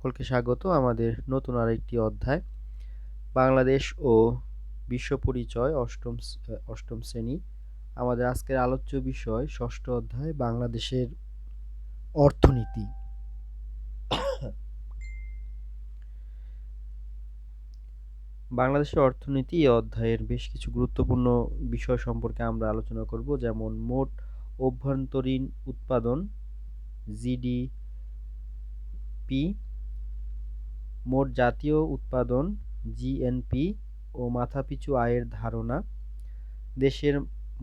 সকলকে স্বাগত আমাদের নতুন আরেকটি অধ্যায় বাংলাদেশ ও বিশ্ব পরিচয় অষ্টম শ্রেণী। আমাদের আজকের আলোচ্য বিষয় ষষ্ঠ অধ্যায় বাংলাদেশের অর্থনীতি। বাংলাদেশের অর্থনীতি এই অধ্যায়ের বেশ কিছু গুরুত্বপূর্ণ বিষয় সম্পর্কে আমরা আলোচনা করব, যেমন মোট অভ্যন্তরীণ উৎপাদন জিডিপি, মোট জাতীয় উৎপাদন জিএনপি ও মাথাপিছু আয়ের ধারণা, দেশের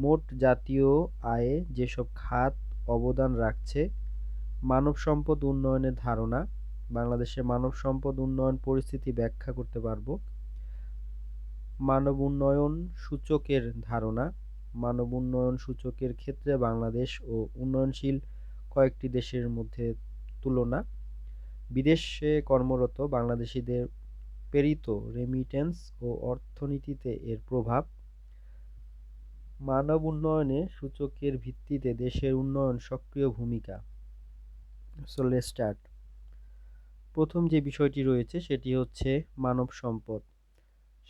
মোট জাতীয় আয়ে যেসব খাত অবদান রাখছে, মানব সম্পদ উন্নয়নের ধারণা, বাংলাদেশের মানব সম্পদ উন্নয়ন পরিস্থিতি ব্যাখ্যা করতে পারব, মানব উন্নয়ন সূচকের ধারণা, মানব উন্নয়ন সূচকের ক্ষেত্রে বাংলাদেশ ও উন্নয়নশীল কয়েকটি দেশের মধ্যে তুলনা, বিদেশে কর্মরত বাংলাদেশিদের প্রেরিত রেমিটেন্স ও অর্থনীতিতে এর প্রভাব, মানব উন্নয়নে সূচকের ভিত্তিতে দেশের উন্নয়ন সক্রিয় ভূমিকা। So let's start. প্রথম যে বিষয়টি রয়েছে সেটি হচ্ছে মানব সম্পদ।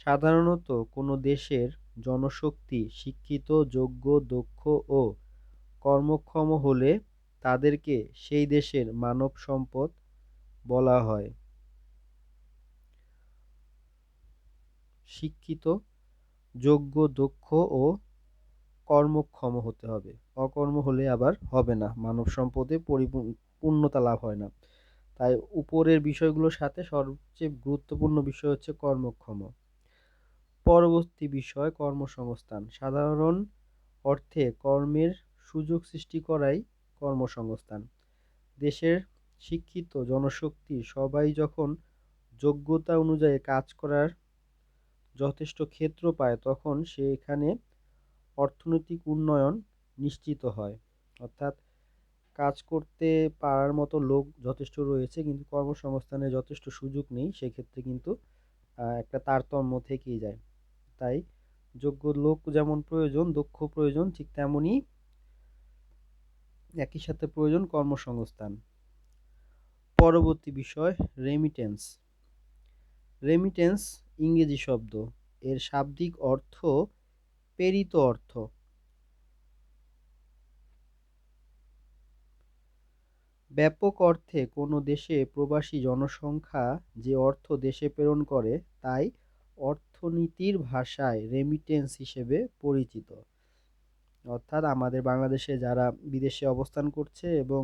সাধারণত কোনো দেশের জনশক্তি শিক্ষিত, যোগ্য, দক্ষ ও কর্মক্ষম হলে তাদেরকে সেই দেশের মানব সম্পদ বলা হয়। শিক্ষিত, যোগ্য, দক্ষ ও কর্মক্ষম হতে হবে। অকর্ম হলে আবার হবে না, মানব সম্পদে পূর্ণতা লাভ হয় না। তাই উপরের বিষয়গুলোর সাথে সবচেয়ে গুরুত্বপূর্ণ বিষয় হচ্ছে কর্মক্ষম। পরবর্তী বিষয় কর্মসংস্থান। সাধারণ অর্থে কর্মের সুযোগ সৃষ্টি করাই কর্মসংস্থান। দেশের শিক্ষিত জনশক্তি সবাই যখন যোগ্যতা অনুযায়ী কাজ করার যথেষ্ট ক্ষেত্র পায় তখন সেখানে অর্থনৈতিক উন্নয়ন নিশ্চিত হয়। অর্থাৎ কাজ করতে পারার মতো লোক যথেষ্ট রয়েছে কিন্তু কর্মসংস্থানের যথেষ্ট সুযোগ নেই, সেক্ষেত্রে কিন্তু একটা তারতম্য থেকেই যায়। তাই যোগ্য লোক যেমন প্রয়োজন, দক্ষ প্রয়োজন, ঠিক তেমনি একই সাথে প্রয়োজন কর্মসংস্থান। পরবর্তী বিষয় রেমিটেন্স। রেমিটেন্স ইংরেজি শব্দ, এর শাব্দিক অর্থ প্রেরিত অর্থ। ব্যাপক অর্থে কোনো দেশে প্রবাসী জনসংখ্যা যে অর্থ দেশে প্রেরণ করে তাই অর্থনীতির ভাষায় রেমিটেন্স হিসেবে পরিচিত। অর্থাৎ আমাদের বাংলাদেশে যারা বিদেশে অবস্থান করছে এবং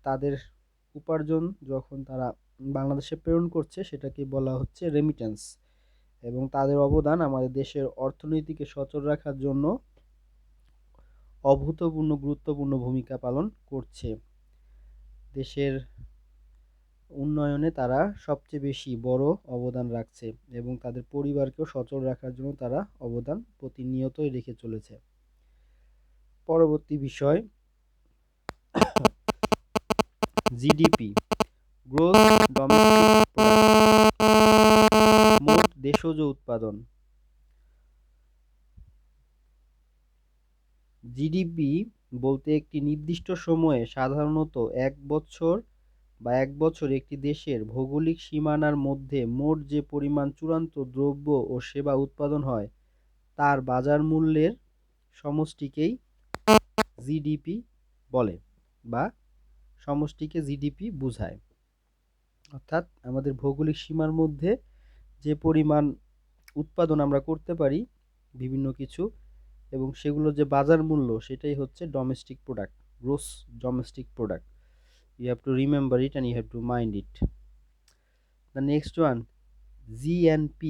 তাদের উপার্জন যখন তারা বাংলাদেশে প্রেরণ করছে সেটাকে বলা হচ্ছে রেমিটেন্স, এবং তাদের অবদান আমাদের দেশের অর্থনীতিকে সচল রাখার জন্য অভূতপূর্ণ গুরুত্বপূর্ণ ভূমিকা পালন করছে। দেশের উন্নয়নে তারা সবচেয়ে বেশি বড় অবদান রাখছে এবং তাদের পরিবারকেও সচল রাখার জন্য তারা অবদান প্রতিনিয়তই রেখে চলেছে। পরবর্তী বিষয় জিডিপি, গ্রোস ডোমেস্টিক প্রোডাক্ট, মোট দেশজ উৎপাদন। জিডিপি বলতে একটি নির্দিষ্ট সময়ে সাধারণত এক বছর একটি দেশের ভৌগোলিক সীমানার মধ্যে মোট যে পরিমাণ চূড়ান্ত দ্রব্য ও সেবা উৎপাদন হয় তার বাজার মূল্যের সমষ্টিকেই জিডিপি বলে বা সমষ্টিকে জিডিপি বোঝায়। অর্থাৎ আমাদের ভৌগোলিক সীমার মধ্যে যে পরিমাণ উৎপাদন আমরা করতে পারি বিভিন্ন কিছু এবং সেগুলো যে বাজার মূল্য সেটাই হচ্ছে domestic product, gross domestic product. You have to remember it and you have to mind it. The next one, GNP,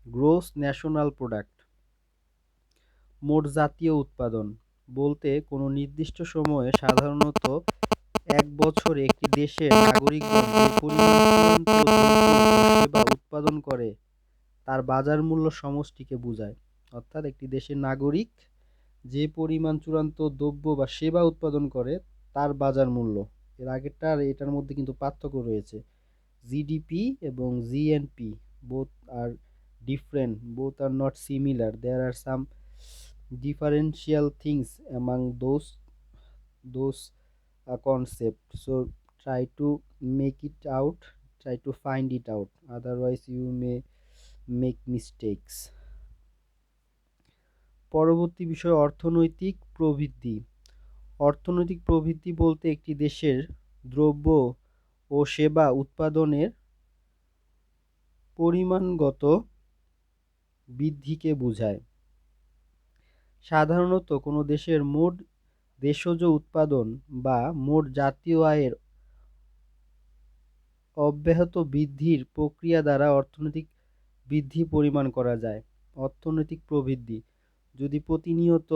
Gross National Product, মোট জাতীয় উৎপাদন বলতে কোনো নির্দিষ্ট সময়ে সাধারণত এক বছরে একটি দেশের নাগরিকগণ যে পরিমাণ চূড়ান্ত দ্রব্য ও সেবা উৎপাদন করে তার বাজার মূল্য সমষ্টিকে বোঝায়। অর্থাৎ একটি দেশের নাগরিক যে পরিমাণ চূড়ান্ত দ্রব্য বা সেবা উৎপাদন করে তার বাজার মূল্য। এর আগেরটা আর এটার মধ্যে কিন্তু পার্থক্য রয়েছে। জিডিপি এবং GNP both are different, both are not similar, there are some differential things among those concepts, so try to make it out, try to find it out, otherwise you may make mistakes. পরবর্তী বিষয় অর্থনৈতিক প্রবৃদ্ধি। অর্থনৈতিক প্রবৃদ্ধি বলতে একটি দেশের দ্রব্য ও সেবা উৎপাদনের পরিমাণগত বৃদ্ধিকে বোঝায়। সাধারণত কোনো দেশের মোট দেশজ উৎপাদন বা মোট জাতীয় আয়ের অব্যাহত বৃদ্ধির প্রক্রিয়া দ্বারা অর্থনৈতিক বৃদ্ধি পরিমাণ করা যায়। অর্থনৈতিক প্রবৃদ্ধি যদি প্রতিনিয়ত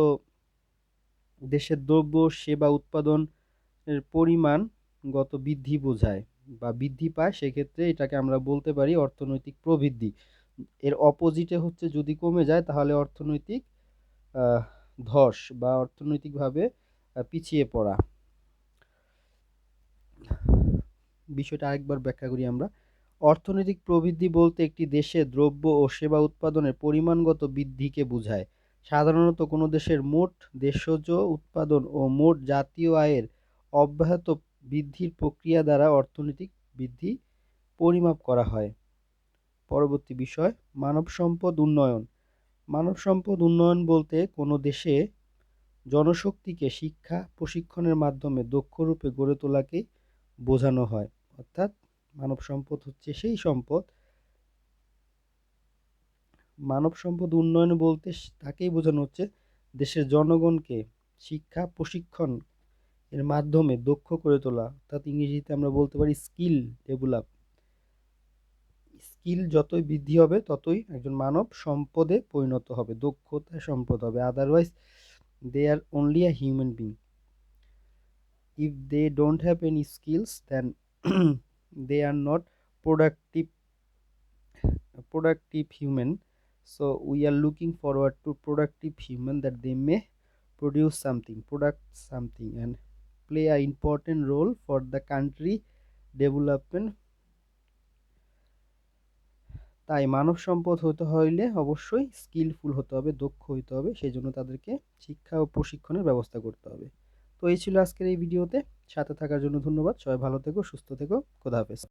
দেশের দ্রব্য সেবা উৎপাদনের পরিমাণগত বৃদ্ধি বোঝায় বা বৃদ্ধি পায়, সেক্ষেত্রে এটাকে আমরা বলতে পারি অর্থনৈতিক প্রবৃদ্ধি। এর অপোজিটে হচ্ছে যদি কমে যায় তাহলে অর্থনৈতিক ধস বা অর্থনৈতিকভাবে পিছিয়ে পড়া। বিষয়টা আরেকবার ব্যাখ্যা করি আমরা। অর্থনৈতিক প্রবৃদ্ধি বলতে একটি দেশে দ্রব্য ও সেবা উৎপাদনের পরিমাণগত বৃদ্ধিকে বোঝায়। সাধারণত কোনো দেশের মোট দেশজ উৎপাদন ও মোট জাতীয় আয়ের অব্যাহত বৃদ্ধির প্রক্রিয়া দ্বারা অর্থনৈতিক বৃদ্ধি পরিমাপ করা হয়। পরবর্তী বিষয় মানব সম্পদ উন্নয়ন। মানব সম্পদ উন্নয়ন বলতে কোনো দেশে জনশক্তিকে শিক্ষা প্রশিক্ষণের মাধ্যমে দক্ষরূপে গড়ে তোলাকে বোঝানো হয়। অর্থাৎ মানব সম্পদ হচ্ছে সেই সম্পদ, মানব সম্পদ উন্নয়ন বলতে তাকেই বোঝানো হচ্ছে দেশের জনগণকে শিক্ষা প্রশিক্ষণ এর মাধ্যমে দক্ষ করে তোলা, অর্থাৎ ইংরেজিতে আমরা বলতে পারি স্কিল ডেভেলপ। স্কিল যতই বৃদ্ধি হবে ততই একজন মানব সম্পদে পরিণত হবে, দক্ষতায় সম্পদ হবে, otherwise they are only a human being. If they don't have any skills, then they are not productive human. So we are looking forward to productive human, that they may produce something, product something, and play an important role for the country development. তাই মানব সম্পদ হতে হইলে অবশ্যই skilful হতে হবে, দক্ষ হইতে হবে, সেই জন্য তাদেরকে শিক্ষা ও প্রশিক্ষণের ব্যবস্থা করতে হবে। তো এই ছিল আজকের এই ভিডিওতে, সাথে থাকার জন্য ধন্যবাদ। সবাই ভালো থেকো, সুস্থ থেকো, খোদা হাফেজ।